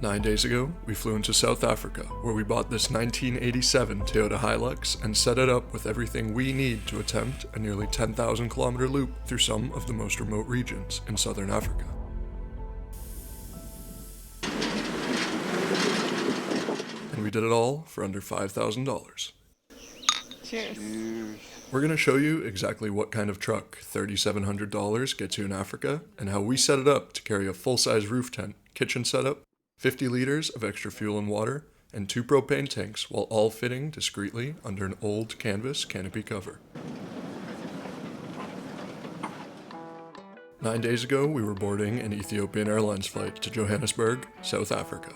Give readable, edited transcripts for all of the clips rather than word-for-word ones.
9 days ago, we flew into South Africa, where we bought this 1987 Toyota Hilux and set it up with everything we need to attempt a nearly 10,000 kilometer loop through some of the most remote regions in southern Africa. And we did it all for under $5,000. Cheers. We're going to show you exactly what kind of truck $3,700 gets you in Africa and how we set it up to carry a full-size roof tent, kitchen setup, 50 liters of extra fuel and water, and 2 propane tanks, while all fitting discreetly under an old canvas canopy cover. 9 days ago, we were boarding an Ethiopian Airlines flight to Johannesburg, South Africa.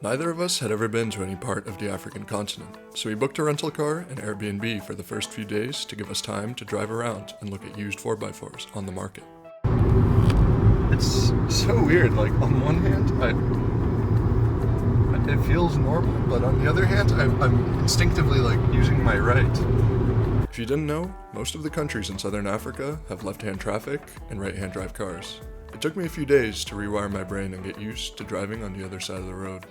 Neither of us had ever been to any part of the African continent, so we booked a rental car and Airbnb for the first few days to give us time to drive around and look at used 4x4s on the market. It's so weird, like on one hand, it feels normal, but on the other hand, I'm instinctively like using my right. If you didn't know, most of the countries in southern Africa have left-hand traffic and right-hand drive cars. It took me a few days to rewire my brain and get used to driving on the other side of the road.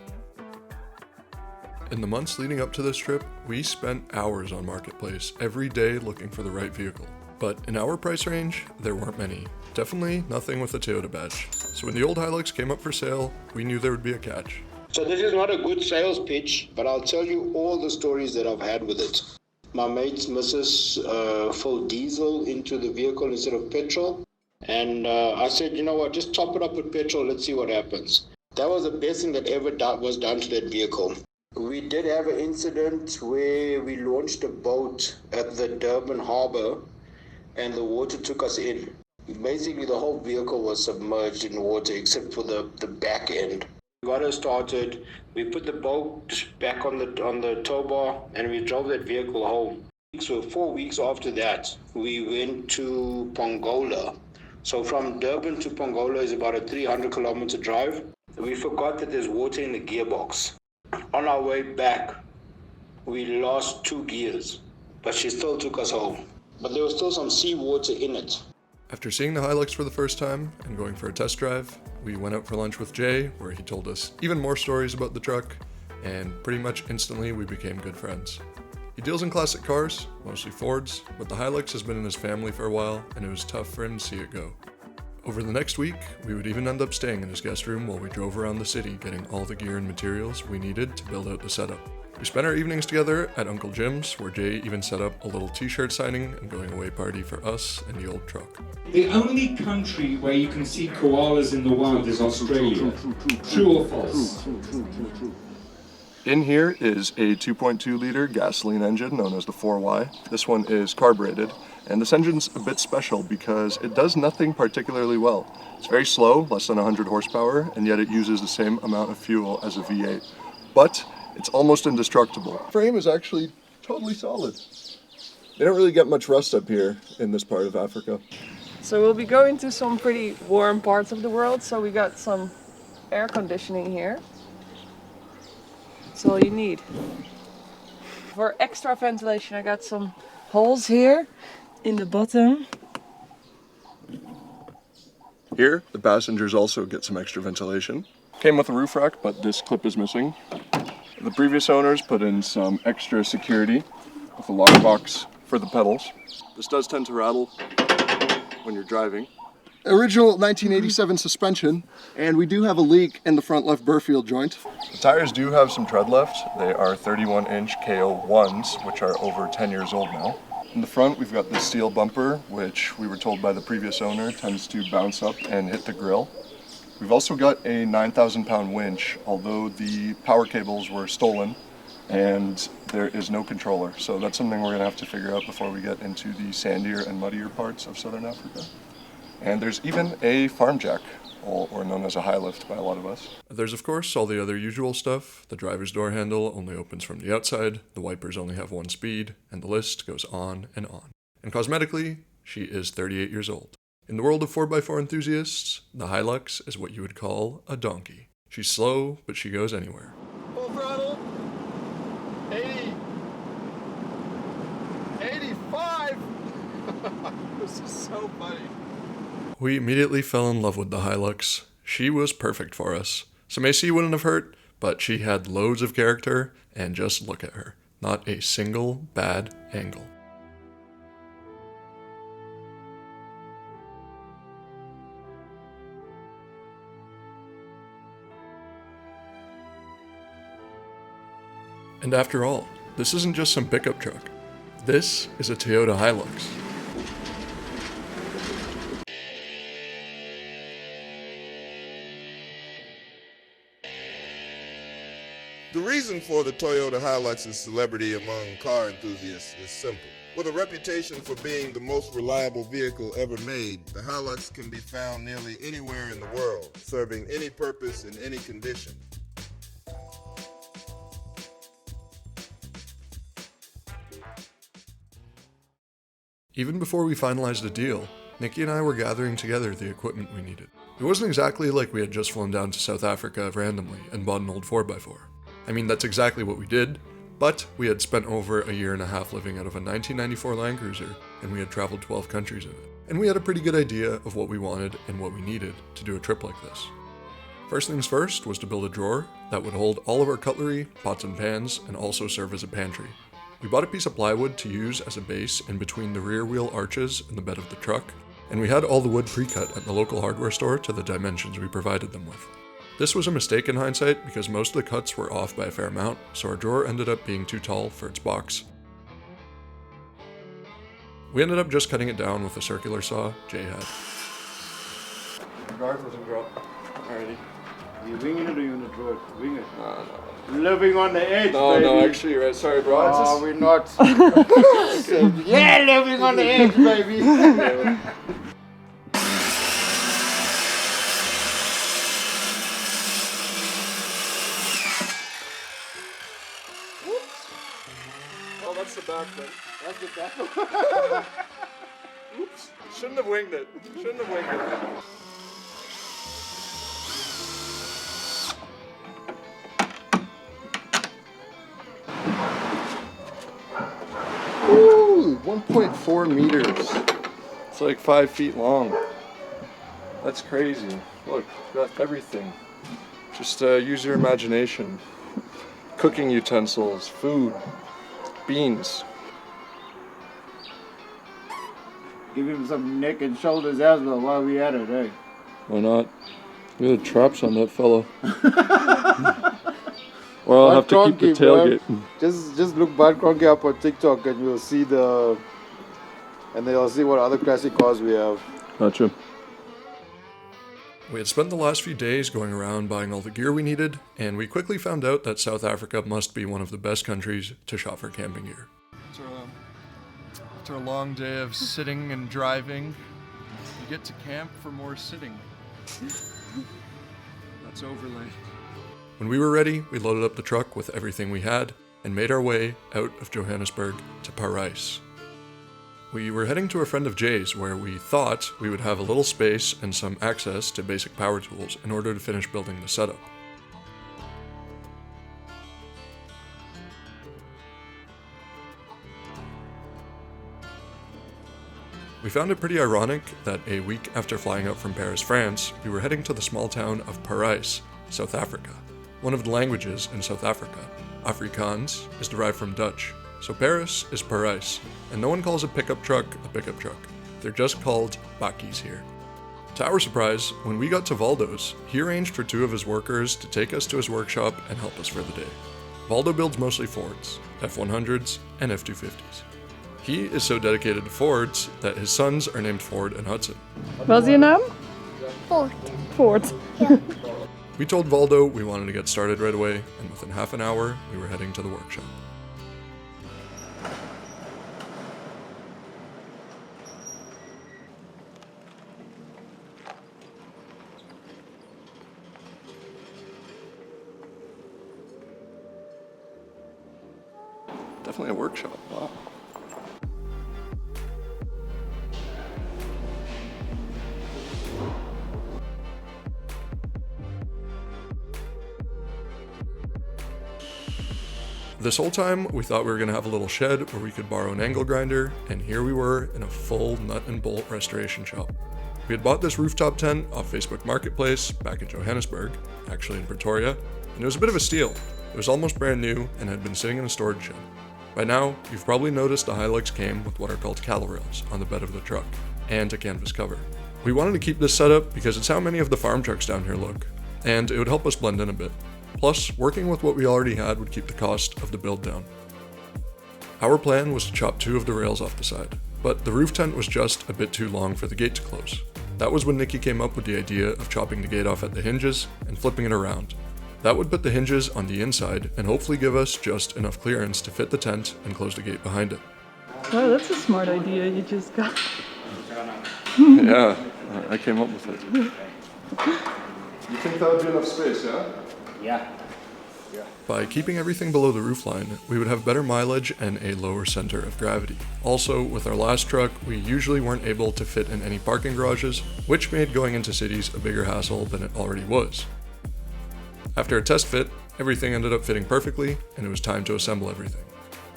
In the months leading up to this trip, we spent hours on Marketplace every day looking for the right vehicle. But in our price range, there weren't many. Definitely nothing with a Toyota badge. So when the old Hilux came up for sale, we knew there would be a catch. So this is not a good sales pitch, but I'll tell you all the stories that I've had with it. My mate's missus filled diesel into the vehicle instead of petrol. And I said, you know what, just top it up with petrol, let's see what happens. That was the best thing that ever was done to that vehicle. We did have an incident where we launched a boat at the Durban harbor and the water took us in. Basically, the whole vehicle was submerged in water except for the back end. We got her started, we put the boat back on the tow bar and we drove that vehicle home. So 4 weeks after that, we went to Pongola. So from Durban to Pongola is about a 300 kilometer drive. We forgot that there's water in the gearbox. On our way back, we lost 2 gears, but she still took us home. But there was still some seawater in it. After seeing the Hilux for the first time and going for a test drive, we went out for lunch with Jay, where he told us even more stories about the truck, and pretty much instantly we became good friends. He deals in classic cars, mostly Fords, but the Hilux has been in his family for a while, and it was tough for him to see it go. Over the next week, we would even end up staying in his guest room while we drove around the city getting all the gear and materials we needed to build out the setup. We spent our evenings together at Uncle Jim's, where Jay even set up a little t-shirt signing and going away party for us and the old truck. The only country where you can see koalas in the wild is Australia. True or false? In here is a 2.2 liter gasoline engine known as the 4Y. This one is carbureted, and this engine's a bit special because it does nothing particularly well. It's very slow, less than 100 horsepower, and yet it uses the same amount of fuel as a V8. But it's almost indestructible. Frame is actually totally solid. They don't really get much rust up here in this part of Africa. So we'll be going to some pretty warm parts of the world, so we got some air conditioning here. That's all you need. For extra ventilation, I got some holes here in the bottom. Here, the passengers also get some extra ventilation. Came with a roof rack, but this clip is missing. The previous owners put in some extra security with a lockbox for the pedals. This does tend to rattle when you're driving. Original 1987 suspension, and we do have a leak in the front left Burfield joint. The tires do have some tread left. They are 31-inch KO1s, which are over 10 years old now. In the front, we've got this steel bumper, which we were told by the previous owner tends to bounce up and hit the grill. We've also got a 9,000-pound winch, although the power cables were stolen and there is no controller. So that's something we're going to have to figure out before we get into the sandier and muddier parts of southern Africa. And there's even a farm jack, or known as a high lift by a lot of us. There's of course all the other usual stuff. The driver's door handle only opens from the outside, the wipers only have 1 speed, and the list goes on and on. And cosmetically, she is 38 years old. In the world of 4x4 enthusiasts, the Hilux is what you would call a donkey. She's slow, but she goes anywhere. Full throttle. 80. 85. This is so funny. We immediately fell in love with the Hilux. She was perfect for us. Some AC wouldn't have hurt, but she had loads of character, and just look at her. Not a single bad angle. And after all, this isn't just some pickup truck. This is a Toyota Hilux. The reason for the Toyota Hilux's celebrity among car enthusiasts is simple. With a reputation for being the most reliable vehicle ever made, the Hilux can be found nearly anywhere in the world, serving any purpose in any condition. Even before we finalized a deal, Nikki and I were gathering together the equipment we needed. It wasn't exactly like we had just flown down to South Africa randomly and bought an old 4x4. I mean, that's exactly what we did, but we had spent over a year and a half living out of a 1994 Land Cruiser, and we had traveled 12 countries in it. And we had a pretty good idea of what we wanted and what we needed to do a trip like this. First things first was to build a drawer that would hold all of our cutlery, pots and pans, and also serve as a pantry. We bought a piece of plywood to use as a base in between the rear wheel arches and the bed of the truck, and we had all the wood pre-cut at the local hardware store to the dimensions we provided them with. This was a mistake in hindsight because most of the cuts were off by a fair amount, so our drawer ended up being too tall for its box. We ended up just cutting it down with a circular saw Jay had. Guard doesn't drop. Alrighty. You winging it or you gonna draw it? Wing it. No. Living on the edge, No, baby. no, actually, you're right. Sorry, bro. It's Oh, just... we're not. Yeah, living on the edge, baby. Oh, that's the back thing. That's the back. Oops. Shouldn't have winged it. Shouldn't have winged it. Ooh, 1.4 meters. It's like 5 feet long. That's crazy. Look, got everything. Just use your imagination. Cooking utensils, food, beans. Give him some neck and shoulders as well while we at it, eh? Why not? Look at the traps on that fellow. Or I'll have to keep the tailgate. Just look Bad Cronky up on TikTok and you'll see and then you'll see what other classic cars we have. Gotcha. We had spent the last few days going around buying all the gear we needed, and we quickly found out that South Africa must be one of the best countries to shop for camping gear. After a long day of sitting and driving, you get to camp for more sitting. That's Overland. When we were ready, we loaded up the truck with everything we had and made our way out of Johannesburg to Parijs. We were heading to a friend of Jay's where we thought we would have a little space and some access to basic power tools in order to finish building the setup. We found it pretty ironic that a week after flying out from Paris, France, we were heading to the small town of Parijs, South Africa. One of the languages in South Africa, Afrikaans, is derived from Dutch. So Paris is Parijs, and no one calls a pickup truck. They're just called bakkies here. To our surprise, when we got to Valdo's, he arranged for 2 of his workers to take us to his workshop and help us for the day. Valdo builds mostly Fords, F100s, and F250s. He is so dedicated to Fords that his sons are named Ford and Hudson. Wat is je naam? Ford. Ford. We told Valdo we wanted to get started right away, and within half an hour, we were heading to the workshop. Definitely a workshop. Wow. This whole time, we thought we were going to have a little shed where we could borrow an angle grinder, and here we were in a full nut and bolt restoration shop. We had bought this rooftop tent off Facebook Marketplace back in Johannesburg, actually in Pretoria, and it was a bit of a steal. It was almost brand new and had been sitting in a storage shed. By now, you've probably noticed the Hilux came with what are called cattle rails on the bed of the truck, and a canvas cover. We wanted to keep this setup because it's how many of the farm trucks down here look, and it would help us blend in a bit. Plus, working with what we already had would keep the cost of the build down. Our plan was to chop 2 of the rails off the side, but the roof tent was just a bit too long for the gate to close. That was when Nikki came up with the idea of chopping the gate off at the hinges and flipping it around. That would put the hinges on the inside and hopefully give us just enough clearance to fit the tent and close the gate behind it. Oh, that's a smart idea you just got. Yeah, I came up with it. You think that would be enough space, yeah? Yeah. By keeping everything below the roofline, we would have better mileage and a lower center of gravity. Also, with our last truck, we usually weren't able to fit in any parking garages, which made going into cities a bigger hassle than it already was. After a test fit, everything ended up fitting perfectly, and it was time to assemble everything.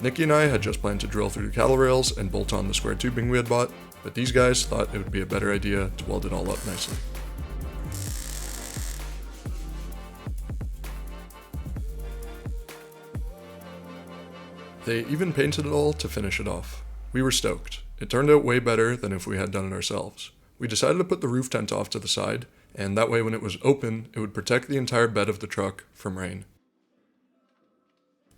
Nikki and I had just planned to drill through the cattle rails and bolt on the square tubing we had bought, but these guys thought it would be a better idea to weld it all up nicely. They even painted it all to finish it off. We were stoked. It turned out way better than if we had done it ourselves. We decided to put the roof tent off to the side, and that way when it was open, it would protect the entire bed of the truck from rain.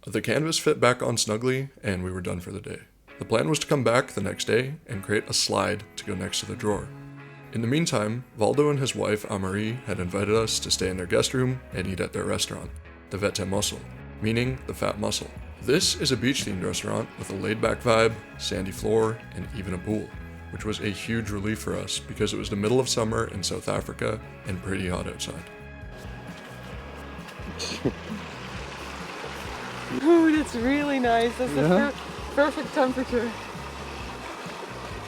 The canvas fit back on snugly, and we were done for the day. The plan was to come back the next day and create a slide to go next to the drawer. In the meantime, Valdo and his wife Amarie had invited us to stay in their guest room and eat at their restaurant, the Fat Mussel, meaning the Fat Mussel. This is a beach-themed restaurant with a laid-back vibe, sandy floor, and even a pool, which was a huge relief for us because it was the middle of summer in South Africa and pretty hot outside. Oh, that's really nice. That's the perfect temperature.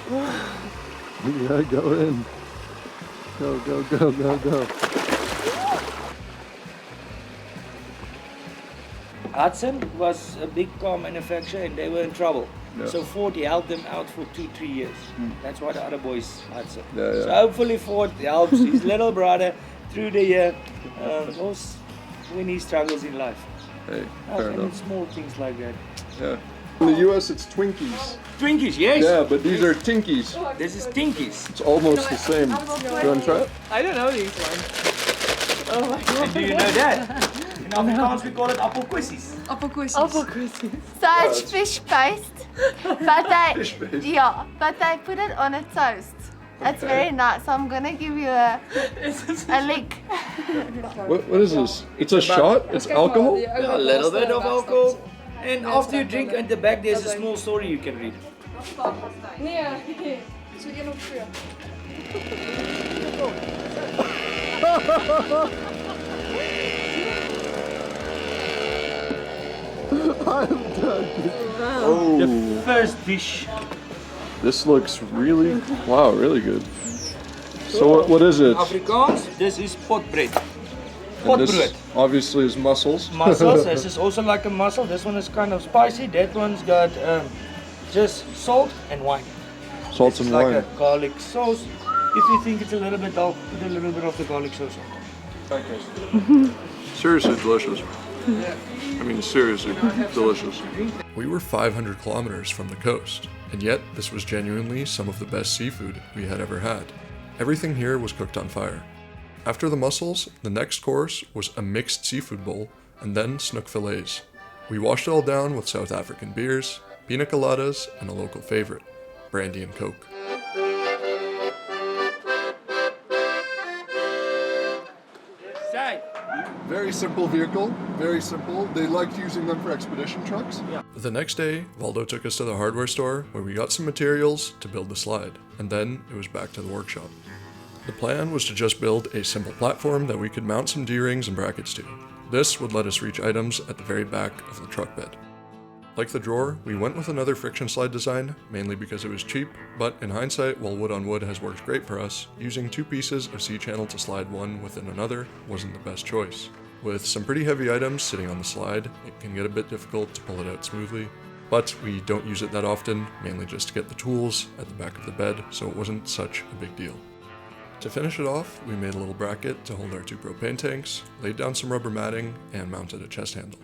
Yeah, go in. Go, go, go, go, go. Hudson was a big car manufacturer and they were in trouble. Yeah. So Ford helped them out for 2-3 years. That's why the other boys Hudson. Yeah, yeah. So hopefully Ford helps his little brother through the year when he struggles in life. Hey, fair And enough. small things like that. Yeah. In the US, it's Twinkies. Twinkies, yes. Yeah, but these are Tinkies. This is Tinkies. It's almost the same. You want to try it? I don't know these ones. Oh my god. And do you know that? In Afrikaans we call it appelkoekies. Appelkoekies. So it's fish paste, but they put it on a toast. It's very nice. So I'm gonna give you a lick. What is this? It's a shot? It's alcohol? A little bit of alcohol. And after you drink, at the back there's a small story you can read. The first dish. This looks really, wow, really good. So what is it? Afrikaans, this is potbread. And this Potbread. obviously is mussels. Mussels, this is also like a mussel. This one is kind of spicy. That one's got just salt and wine. Salt It's and like wine. a garlic sauce. If you think it's a little bit dull, put a little bit of the garlic sauce on. Seriously delicious. I mean, seriously delicious. We were 500 kilometers from the coast, and yet this was genuinely some of the best seafood we had ever had. Everything here was cooked on fire. After the mussels, the next course was a mixed seafood bowl, and then snook fillets. We washed it all down with South African beers, pina coladas, and a local favorite, brandy and coke. Say. Very simple vehicle, very simple. They liked using them for expedition trucks. The next day, Valdo took us to the hardware store where we got some materials to build the slide, and then it was back to the workshop. The plan was to just build a simple platform that we could mount some D-rings and brackets to. This would let us reach items at the very back of the truck bed. Like the drawer, we went with another friction slide design, mainly because it was cheap, but in hindsight, while wood on wood has worked great for us, using 2 pieces of C-channel to slide one within another wasn't the best choice. With some pretty heavy items sitting on the slide, it can get a bit difficult to pull it out smoothly, but we don't use it that often, mainly just to get the tools at the back of the bed, so it wasn't such a big deal. To finish it off, we made a little bracket to hold our 2 propane tanks, laid down some rubber matting, and mounted a chest handle.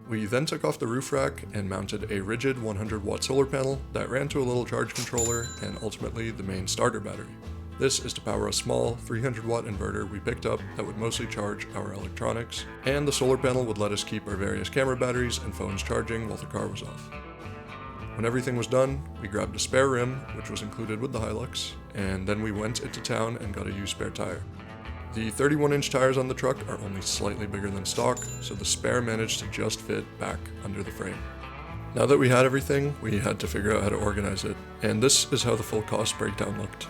We then took off the roof rack and mounted a rigid 100-watt solar panel that ran to a little charge controller and ultimately the main starter battery. This is to power a small 300-watt inverter we picked up that would mostly charge our electronics, and the solar panel would let us keep our various camera batteries and phones charging while the car was off. When everything was done, we grabbed a spare rim, which was included with the Hilux, and then we went into town and got a used spare tire. The 31-inch tires on the truck are only slightly bigger than stock, so the spare managed to just fit back under the frame. Now that we had everything, we had to figure out how to organize it, and this is how the full cost breakdown looked.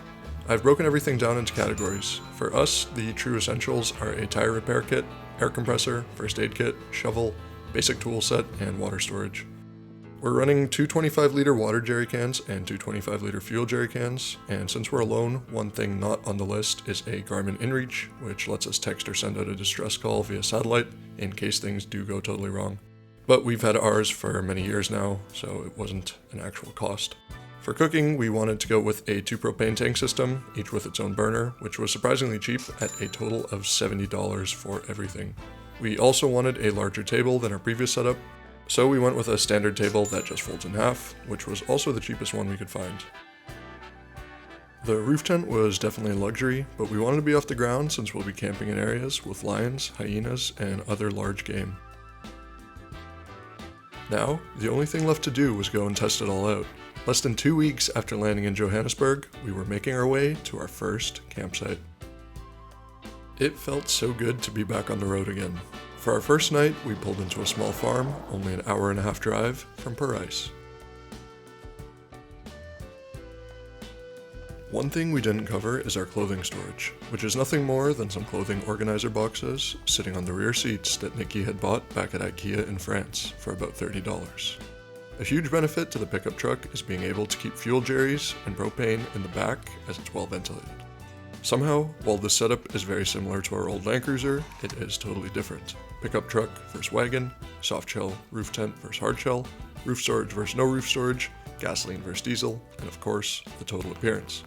I've broken everything down into categories. For us, the true essentials are a tire repair kit, air compressor, first aid kit, shovel, basic tool set, and water storage. We're running 2 25-liter water jerry cans and 2 25-liter fuel jerry cans, and since we're alone, one thing not on the list is a Garmin InReach, which lets us text or send out a distress call via satellite in case things do go totally wrong. But we've had ours for many years now, so it wasn't an actual cost. For cooking, we wanted to go with a 2 propane tank system, each with its own burner, which was surprisingly cheap at a total of $70 for everything. We also wanted a larger table than our previous setup, so we went with a standard table that just folds in half, which was also the cheapest one we could find. The roof tent was definitely a luxury, but we wanted to be off the ground since we'll be camping in areas with lions, hyenas, and other large game. Now, the only thing left to do was go and test it all out. Less than 2 weeks after landing in Johannesburg, we were making our way to our first campsite. It felt so good to be back on the road again. For our first night, we pulled into a small farm, only an hour-and-a-half drive from Parijs. One thing we didn't cover is our clothing storage, which is nothing more than some clothing organizer boxes sitting on the rear seats that Nikki had bought back at IKEA in France for about $30. A huge benefit to the pickup truck is being able to keep fuel jerrys and propane in the back as it's well ventilated. Somehow, while this setup is very similar to our old Land Cruiser, it is totally different. Pickup truck versus wagon, soft shell roof tent versus hard shell, roof storage versus no roof storage, gasoline versus diesel, and of course, the total appearance.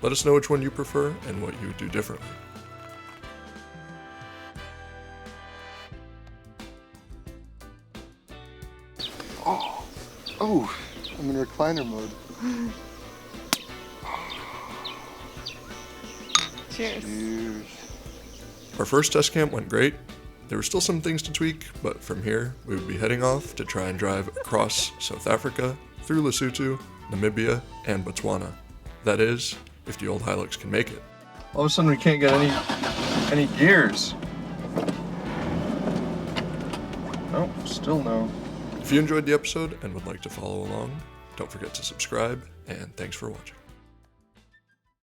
Let us know which one you prefer and what you would do differently. Oh, I'm in recliner mode. Cheers. Cheers. Our first test camp went great. There were still some things to tweak, but from here, we would be heading off to try and drive across South Africa, through Lesotho, Namibia, and Botswana. That is, if the old Hilux can make it. All of a sudden we can't get any gears. Oh, still no. If you enjoyed the episode and would like to follow along, don't forget to subscribe, and thanks for watching.